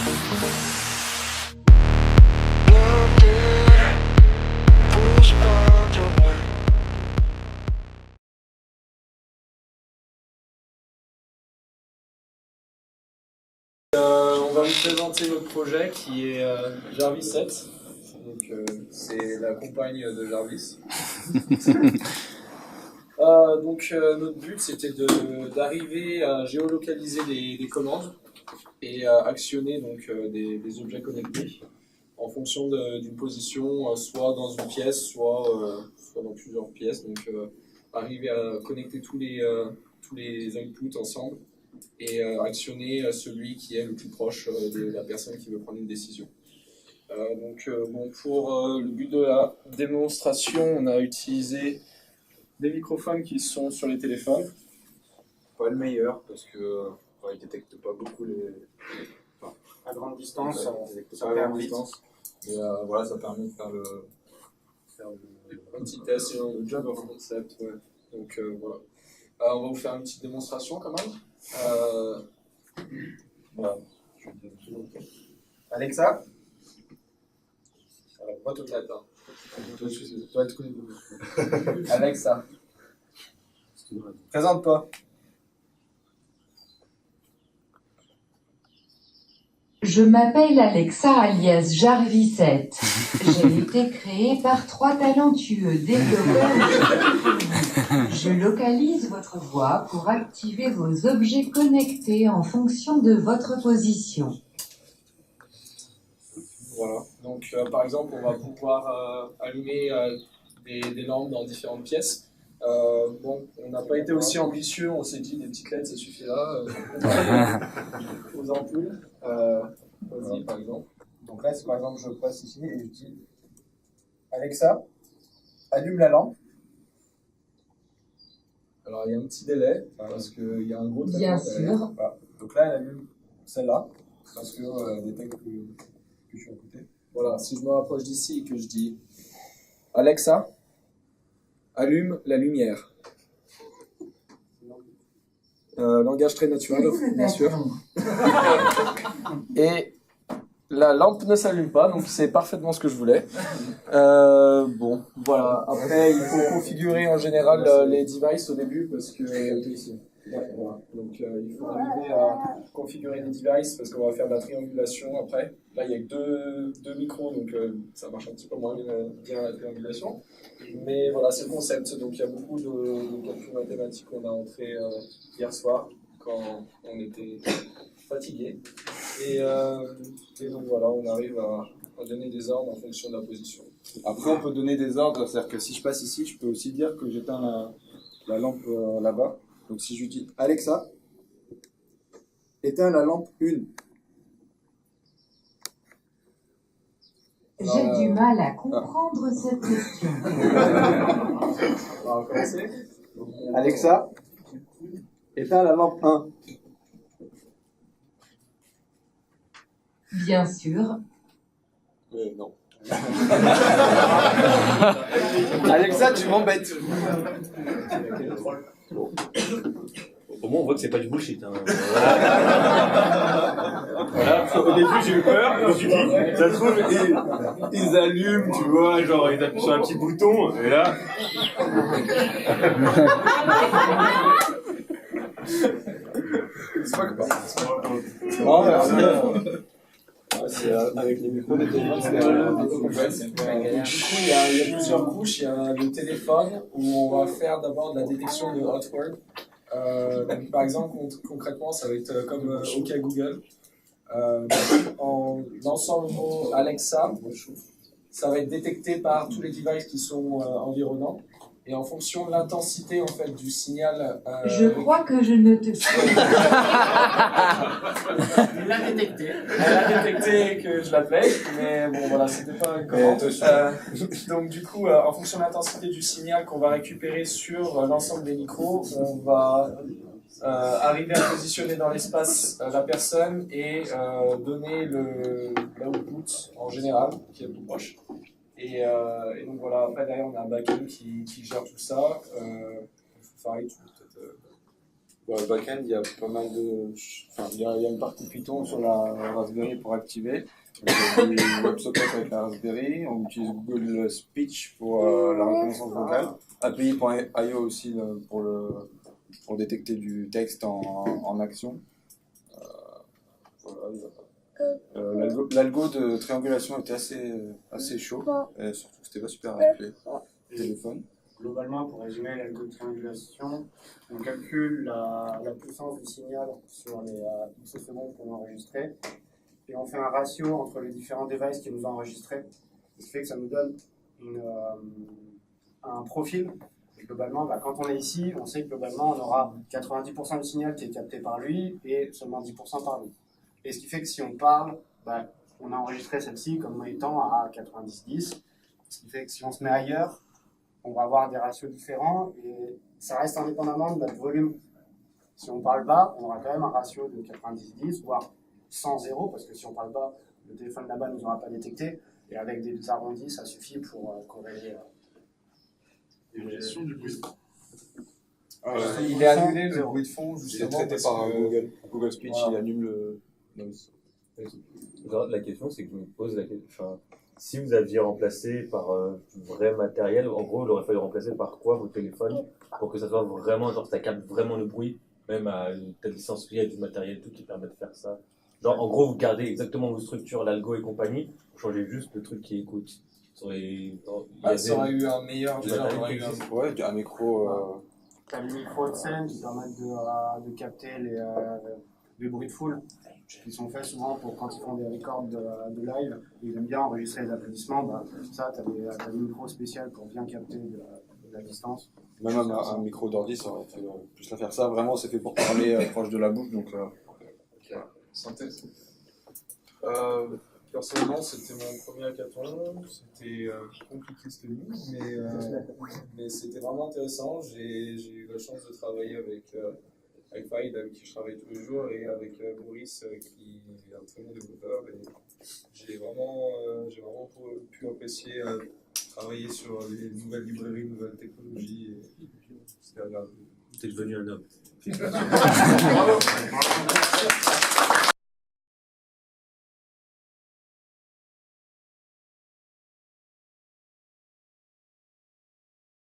On va vous présenter notre projet qui est Jarvis 7. Donc, c'est la compagne de Jarvis. Notre but c'était d'arriver à géolocaliser des commandes et à actionner donc, des objets connectés en fonction d'une position, soit dans une pièce, soit dans plusieurs pièces. Donc arriver à connecter tous les inputs ensemble et actionner celui qui est le plus proche de la personne qui veut prendre une décision. Pour le but de la démonstration, on a utilisé des microphones qui sont sur les téléphones. Pas le meilleur parce que ne détecte pas beaucoup à grande distance, ça perd vite. Mais voilà, ça permet de faire un petit test, le job of concept. Ouais. Donc voilà. On va vous faire une petite démonstration quand même. Voilà. Alexa, pas tout là. Toi, Alexa, présente-toi. Je m'appelle Alexa alias Jarvis7. J'ai été créée par 3 talentueux développeurs. Je localise votre voix pour activer vos objets connectés en fonction de votre position. Voilà. Donc, par exemple, on va pouvoir allumer des lampes dans différentes pièces. On n'a pas été aussi ambitieux, on s'est dit des petites LED ça suffira aux ampoules. Vas-y, par exemple. Donc là, c'est par exemple, je passe ici et je dis Alexa, allume la lampe. Alors il y a un petit délai parce qu'il y a un gros traitement. Bien sûr. Voilà. Donc là, elle allume celle-là parce qu'elle détecte que je suis à côté. Voilà, si je me rapproche d'ici et que je dis Alexa, allume la lumière. Langage très naturel, bien sûr. Et la lampe ne s'allume pas, donc c'est parfaitement ce que je voulais. Bon, voilà. Après, il faut configurer en général les devices au début parce que voilà. Donc il faut arriver à configurer les devices parce qu'on va faire de la triangulation après. Là, il y a que deux micros, donc ça marche un petit peu moins bien la triangulation. Mais voilà, c'est le concept. Donc il y a beaucoup de calculs mathématiques qu'on a entrés hier soir quand on était fatigué. Et donc voilà, on arrive à donner des ordres en fonction de la position. Après, on peut donner des ordres, c'est-à-dire que si je passe ici, je peux aussi dire que j'éteins la lampe là-bas. Donc si je dis Alexa, éteins la lampe 1. J'ai du mal à comprendre cette question. On va recommencer. Alexa, éteins la lampe 1. Bien sûr. Non. Alexa, tu m'embêtes. Au moins, on voit que c'est pas du bullshit. Hein. Voilà. Au début, j'ai eu peur. Je me suis dit, ça se trouve, ils allument, tu vois, genre, ils appuient sur un petit bouton, et là. C'est pas que pas. Non, merci. C'est avec les micros des téléphones, c'est complexe. Du coup, il y a plusieurs couches. Il y a le téléphone où on va faire d'abord de la détection de hot word. Donc, par exemple, concrètement, ça va être comme OK Google. En lançant le mot Alexa, ça va être détecté par tous les devices qui sont environnants. Et en fonction de l'intensité en fait, du signal... Je crois que je ne te... Elle l'a détecté. Elle a détecté que je l'appelais, mais bon voilà, c'était pas une commande. Donc du coup, en fonction de l'intensité du signal qu'on va récupérer sur l'ensemble des micros, on va arriver à positionner dans l'espace la personne et donner l'output en général, qui est le plus proche. Et donc voilà, après derrière on a un backend qui gère tout ça. Farid, tu peux peut-être... Pour le back-end, il y a pas mal de. Enfin, il y a une partie Python sur la Raspberry pour activer. On a du WebSocket avec la Raspberry. On utilise Google Speech pour la reconnaissance vocale. API.io aussi pour détecter du texte en action. Voilà, l'algo de triangulation était assez chaud. Et surtout, c'était pas super rappelé. Téléphone. Globalement, pour résumer l'algo de triangulation, on calcule la puissance du signal sur les X secondes qu'on a enregistrées et on fait un ratio entre les différents devices qui nous ont enregistrés. Ce qui fait que ça nous donne un profil. Et globalement, quand on est ici, on sait que globalement, on aura 90% du signal qui est capté par lui et seulement 10% par nous. Et ce qui fait que si on parle, on a enregistré celle-ci comme étant à 90-10. Ce qui fait que si on se met ailleurs, on va avoir des ratios différents et ça reste indépendamment de notre volume. Si on parle bas, on aura quand même un ratio de 90-10, voire 100-0, parce que si on parle bas, le téléphone là-bas ne nous aura pas détecté. Et avec des arrondis, ça suffit pour corréler. Et la gestion du bruit. Il est annulé le bruit de fond, C'est justement. traité parce par que- Google Speech, Voilà. il annule le noise. La question, c'est que je me pose la question. Enfin, si vous aviez remplacé par du vrai matériel, en gros, il aurait fallu remplacer par quoi vos téléphones pour que ça soit vraiment, genre, ça capte vraiment le bruit, même à une telle licence, il y a du matériel, tout qui permet de faire ça. Genre, en gros, vous gardez exactement vos structures, l'algo et compagnie, vous changez juste le truc qui écoute. Ça aurait eu un meilleur, déjà, on aurait eu un... Ouais, un micro. T'as le micro de scène qui permettent de capter les bruits de foule qui sont faits souvent pour quand ils font des records de live. Ils aiment bien enregistrer les applaudissements. Ça, t'as des micros spéciaux pour bien capter de la distance. Même un micro d'ordi, ça aurait fait plus la faire. Ça, vraiment, c'est fait pour parler proche de la bouche. Donc, Synthèse. Personnellement, c'était mon premier hackathon. C'était compliqué cette nuit, mais c'était vraiment intéressant. J'ai eu la chance de travailler avec Faïd, avec qui je travaille tous les jours, et avec Boris, qui est un très bon développeur. Et j'ai vraiment pu apprécier travailler sur les nouvelles librairies, nouvelles technologies. C'était agréable. T'es devenu un homme. Bravo.